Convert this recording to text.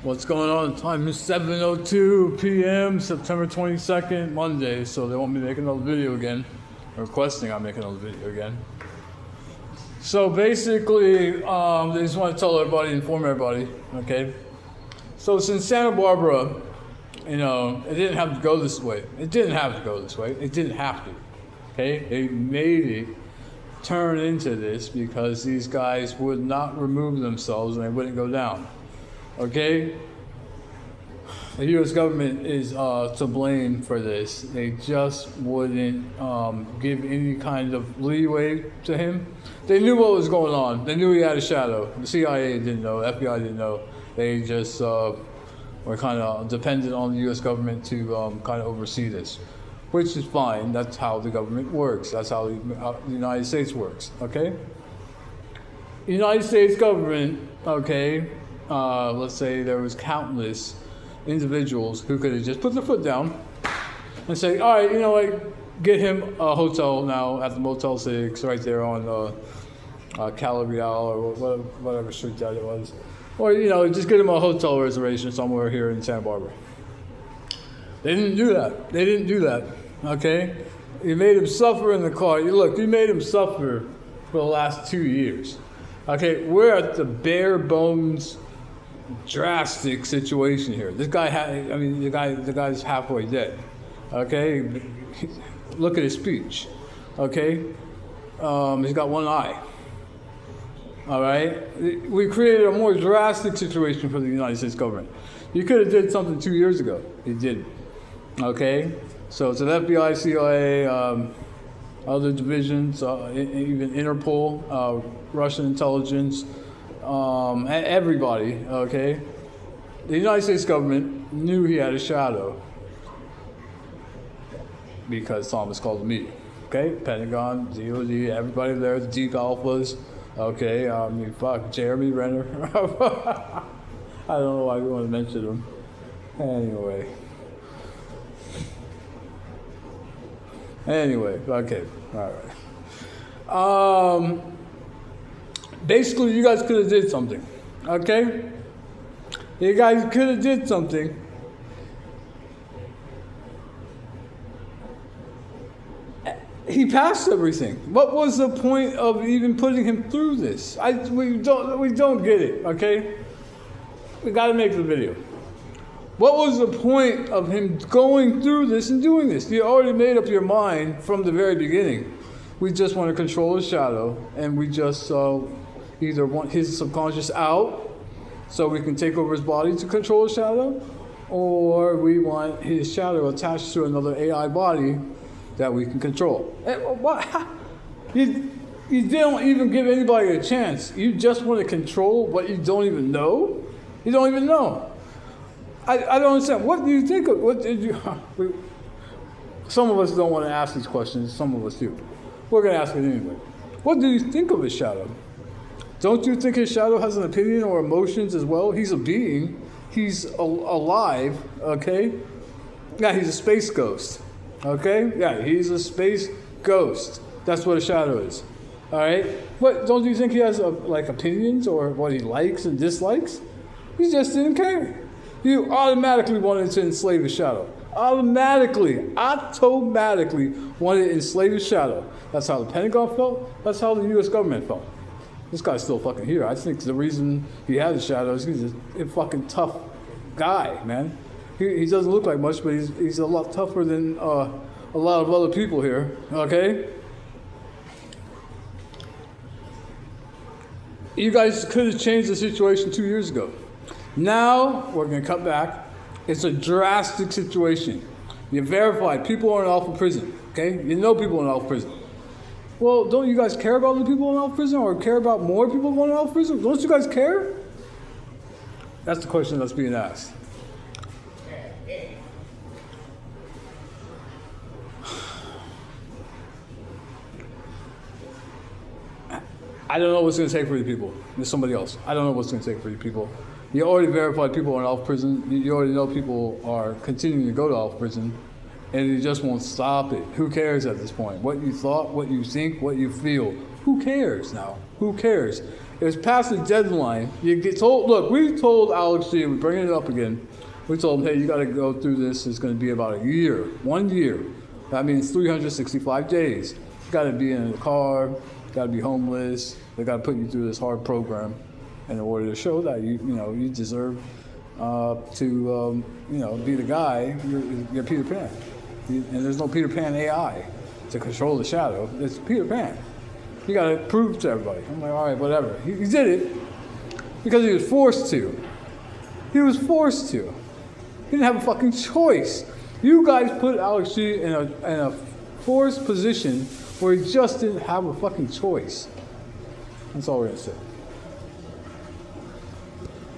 What's going on? Time is 7:02 p.m. September 22nd, Monday. So they want me to make another video again, requesting I make another video again. So basically, they just want to tell everybody, inform everybody, okay? So since Santa Barbara, it didn't have to go this way. It didn't have to go this way. It didn't have to, okay? They made it turn into this because these guys would not remove themselves and they wouldn't go down. Okay, the U.S. government is to blame for this. They just wouldn't give any kind of leeway to him. They knew what was going on. They knew he had a shadow. The CIA didn't know. The FBI didn't know. They just were kind of dependent on the U.S. government to kind of oversee this, which is fine. That's how the government works. That's how the United States works. Okay, the United States government. Okay. Let's say there was countless individuals who could have just put their foot down and say, all right, you know what, get him a hotel now at the Motel 6 right there on Calabrial or whatever street that it was. Or, just get him a hotel reservation somewhere here in Santa Barbara. They didn't do that. Okay? You made him suffer in the car. You made him suffer for the last 2 years. Okay, we're at the bare bones drastic situation here. This guy the guy's halfway dead. Okay, look at his speech. Okay, he's got one eye. All right, we created a more drastic situation for the United States government. You could have did something 2 years ago. You didn't. Okay, so it's an FBI, CIA, other divisions, even Interpol, Russian intelligence. Everybody, okay? The United States government knew he had a shadow because Thomas called the meeting, okay? Pentagon, DOD, everybody there, the deep alphas, okay? Jeremy Renner. I don't know why we want to mention him. Anyway, okay, all right. Basically, you guys could have did something, okay? You guys could have did something. He passed everything. What was the point of even putting him through this? We don't get it, okay? We got to make the video. What was the point of him going through this and doing this? You already made up your mind from the very beginning. We just want to control his shadow, and we just either want his subconscious out so we can take over his body to control his shadow, or we want his shadow attached to another AI body that we can control. What? You don't even give anybody a chance. You just want to control what you don't even know? You don't even know. I don't understand. What do you think of, what did you, some of us don't want to ask these questions, some of us do. We're going to ask it anyway. What do you think of his shadow? Don't you think his shadow has an opinion or emotions as well? He's a being. He's alive, okay? Yeah, he's a space ghost, okay? Yeah, he's a space ghost. That's what a shadow is, all right? But don't you think he has, opinions or what he likes and dislikes? He just didn't care. You automatically wanted to enslave his shadow. Automatically wanted to enslave his shadow. That's how the Pentagon felt. That's how the U.S. government felt. This guy's still fucking here. I think the reason he has a shadow is he's a fucking tough guy, man. He doesn't look like much, but he's a lot tougher than a lot of other people here, okay? You guys could have changed the situation 2 years ago. Now, we're going to cut back. It's a drastic situation. You verified people are in awful prison, okay? You know people are in awful prison. Well, don't you guys care about the people in awful prison or care about more people going to awful prison? Don't you guys care? That's the question that's being asked. I don't know what's going to take for you people. There's somebody else. I don't know what's going to take for you people. You already verified people are in awful prison. You already know people are continuing to go to awful prison. And you just won't stop it. Who cares at this point? What you thought, what you think, what you feel. Who cares now? Who cares? It was past the deadline. You get told, look, we told Alex G, we're bringing it up again. We told him, hey, you got to go through this. It's going to be about a year, 1 year. That means 365 days. You got to be in a car, got to be homeless. They got to put you through this hard program in order to show that you deserve to be the guy. You're Peter Pan, and there's no Peter Pan AI to control the shadow. It's Peter Pan. You got to prove to everybody. I'm like, all right, whatever. He did it because he was forced to. He was forced to. He didn't have a fucking choice. You guys put Alex G in a forced position where he just didn't have a fucking choice. That's all we're gonna say.